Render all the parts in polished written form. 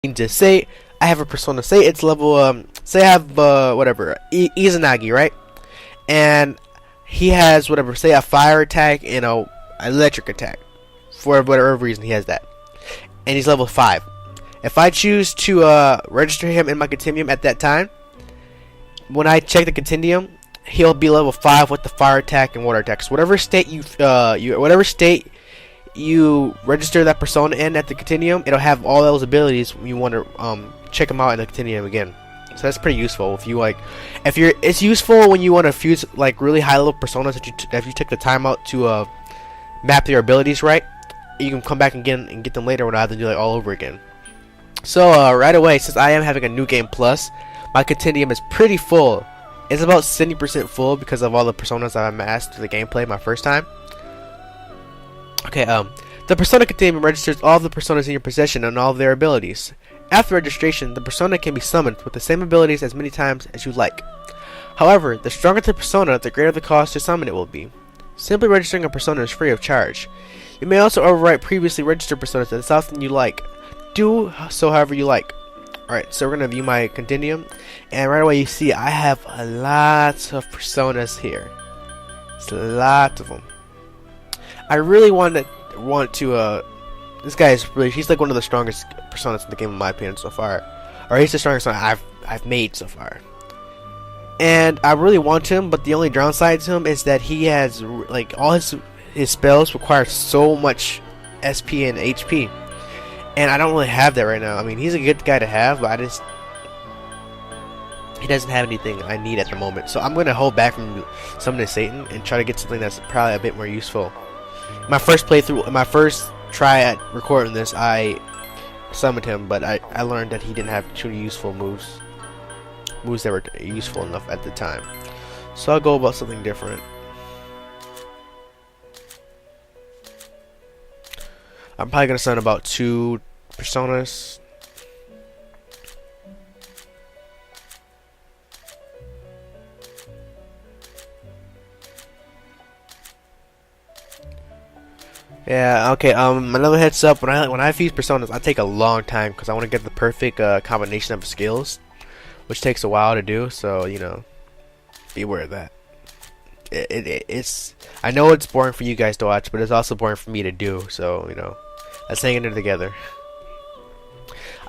Just say I have a persona. Say it's level say I have whatever Izanagi, right? And he has whatever, say a fire attack and a electric attack. For whatever reason he has that. And he's level 5. If I choose to register him in my continuum at that time, when I check the continuum, he'll be level 5 with the fire attack and water attacks. Whatever state you register that persona in at the continuum, it'll have all those abilities when you want to check them out in the continuum again. So that's pretty useful if you like. It's useful when you want to fuse like really high level personas if you take the time out to map their abilities right. You can come back again and get them later without having to do it all over again. So right away, since I am having a new game plus, my continuum is pretty full. It's about 70% full because of all the personas that I mastered through the gameplay my first time. Okay, the persona continuum registers all of the personas in your possession and all of their abilities. After registration, the persona can be summoned with the same abilities as many times as you like. However, the stronger the persona, the greater the cost to summon it will be. Simply registering a persona is free of charge. You may also overwrite previously registered personas as often you like. Do so however you like. Alright, so we're going to view my continuum, and right away you see I have a lot of personas here. It's a lot of them. I really want to this guy is really, he's like one of the strongest personas in the game in my opinion so far. Or he's the strongest one I've made so far. And I really want him, but the only downside to him is that he has like all his spells require so much SP and HP. And I don't really have that right now. I mean, he's a good guy to have, but he doesn't have anything I need at the moment. So I'm going to hold back from summoning Satan and try to get something that's probably a bit more useful. My first playthrough, my first try at recording this, I summoned him, but I learned that he didn't have truly useful moves that were useful enough at the time. So I'll go about something different. I'm probably going to summon about 2 personas. Yeah, okay, another heads up, when I fuse personas, I take a long time because I want to get the perfect combination of skills, which takes a while to do, so, you know, be aware of that. It's, I know it's boring for you guys to watch, but it's also boring for me to do, so, you know, let's hang in there together.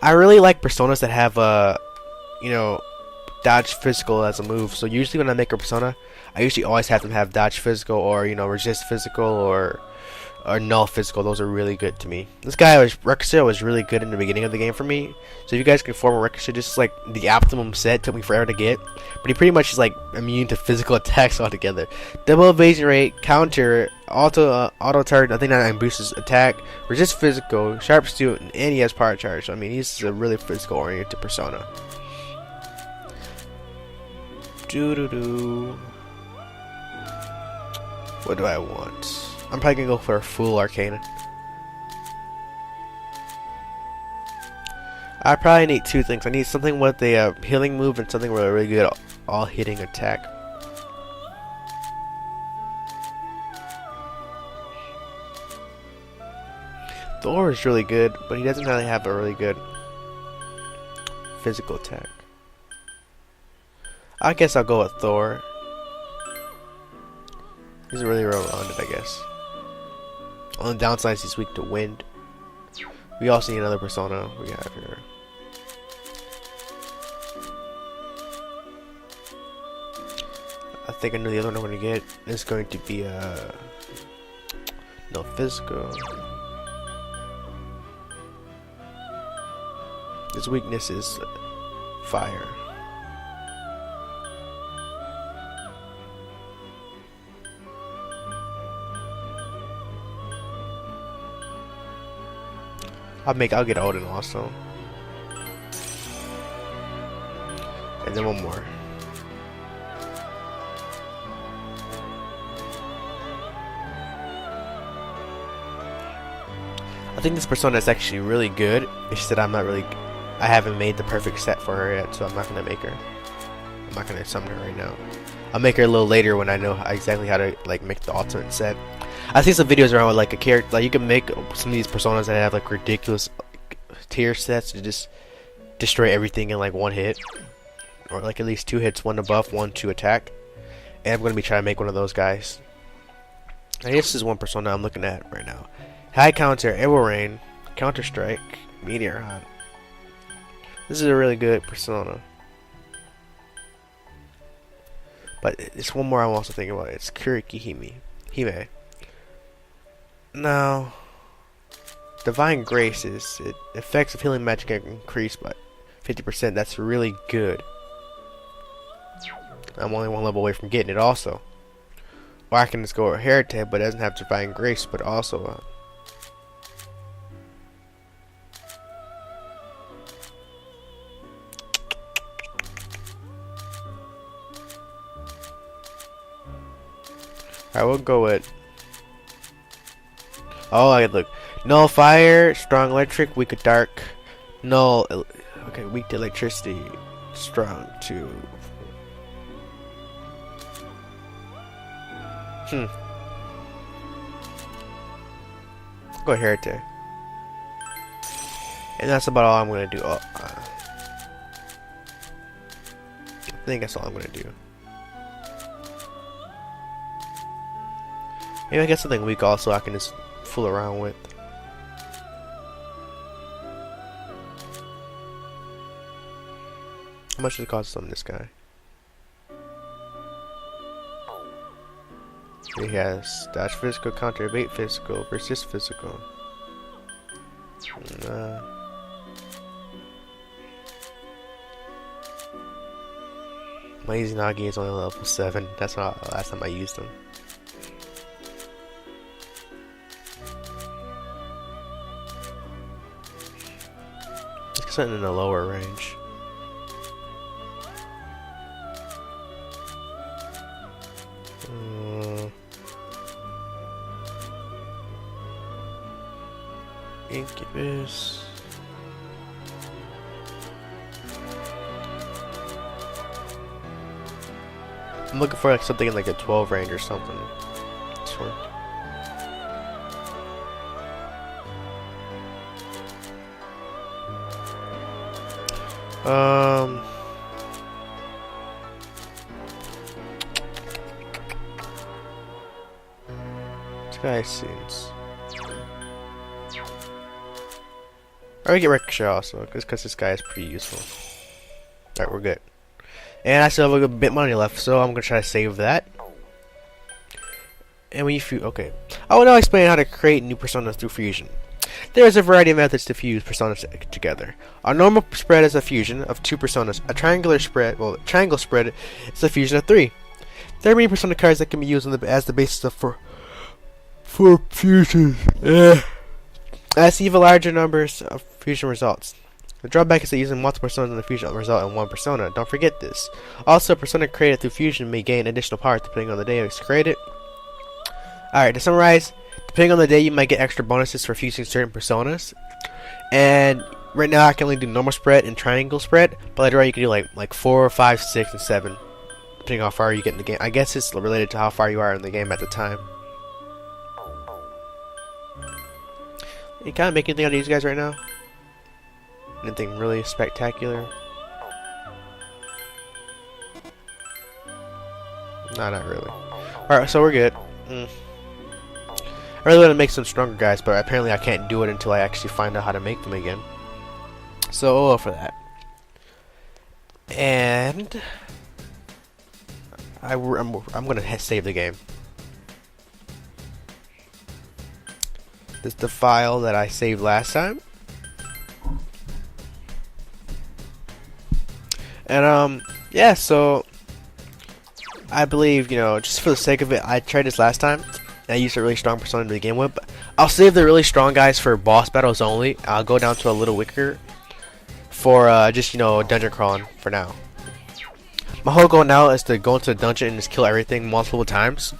I really like personas that have, you know, dodge physical as a move, so usually when I make a persona, I usually always have them have dodge physical, or, you know, resist physical, or null physical. Those are really good to me. This guy Ricochet was really good in the beginning of the game for me. So if you guys can form a Ricochet, just like the optimum set, took me forever to get. But he pretty much is like immune to physical attacks altogether. Double evasion rate, counter, auto target, I think that boosts his attack, resist physical, sharp steel, and he has power charge. So, I mean, he's a really physical oriented persona. What do I want? I'm probably gonna go for a full arcane. I probably need 2 things. I need something with a healing move and something with a really good all hitting attack. Thor is really good, but he doesn't really have a really good physical attack. I guess I'll go with Thor. He's really well-rounded, I guess. On the downside, he's weak to wind. We also need another persona we have here. I think I know the other one I'm going to get is going to be no physical. His weakness is fire. I'll get Odin also. And then one more. I think this persona is actually really good. It's just that I haven't made the perfect set for her yet, so I'm not gonna make her. I'm not gonna summon her right now. I'll make her a little later when I know exactly how to like make the ultimate set. I've seen some videos around with like a character, like you can make some of these personas that have like ridiculous tier sets to just destroy everything in like one hit, or like at least 2 hits, 1 to buff, 1 to attack. And I'm gonna be trying to make one of those guys. I guess this is one persona I'm looking at right now. High counter, arrow rain, counter strike, meteor hunt. This is a really good persona. But it's one more I'm also thinking about. It's Kuriki Hime. Now, Divine Grace is effects of healing magic increased by 50%. That's really good. I'm only 1 level away from getting it also. Or I can just go with Heritage, but it doesn't have Divine Grace, but also I will go with. Oh, look. Null fire, strong electric, weak to dark. Null. Okay, weak to electricity, strong to. Go Heritage. And that's about all I'm gonna do. I think that's all I'm gonna do. Maybe I get something weak also I can just fool around with. How much does it cost on this guy? He has dash physical, counter evade physical, resist physical. My Izanagi is only level 7. That's not the last time I used him. Just something in the lower range. Incubus. I'm looking for like something in like a 12 range or something. Sure. This guy seems. I would get Ricochet also, because this guy is pretty useful. Alright, we're good. And I still have a bit money left, so I'm going to try to save that. And when you fuse, okay. I will now explain how to create new personas through fusion. There is a variety of methods to fuse personas together. A normal spread is a fusion of 2 personas. A triangular spread, well, a triangle spread is a fusion of 3. There are many persona cards that can be used as the basis of for fusions. As even larger numbers of fusion results. The drawback is that using multiple personas in the fusion will result in one persona. Don't forget this. Also, a persona created through fusion may gain additional power depending on the day it's created. Alright, to summarize, depending on the day you might get extra bonuses for fusing certain personas. And right now I can only do normal spread and triangle spread, but later on you can do like 4, 5, 6, and 7. Depending on how far you get in the game. I guess it's related to how far you are in the game at the time. You kind of make anything out of these guys right now? Anything really spectacular? Nah, not really. Alright, so we're good. I really want to make some stronger guys, but apparently I can't do it until I actually find out how to make them again. So, for that. And I'm going to save the game. This is the file that I saved last time. And yeah, so I believe, you know, just for the sake of it, I tried this last time. And I used a really strong persona to begin with, but I'll save the really strong guys for boss battles only. I'll go down to a little weaker for just, you know, dungeon crawling for now. My whole goal now is to go into the dungeon and just kill everything multiple times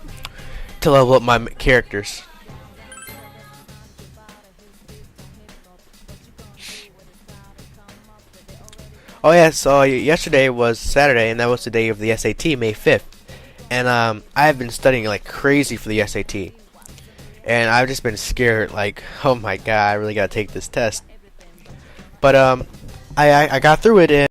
to level up my characters. Oh yeah, so yesterday was Saturday, and that was the day of the SAT, May 5th. And I've been studying like crazy for the SAT. And I've just been scared, like, oh my god, I really gotta take this test. But I got through it, and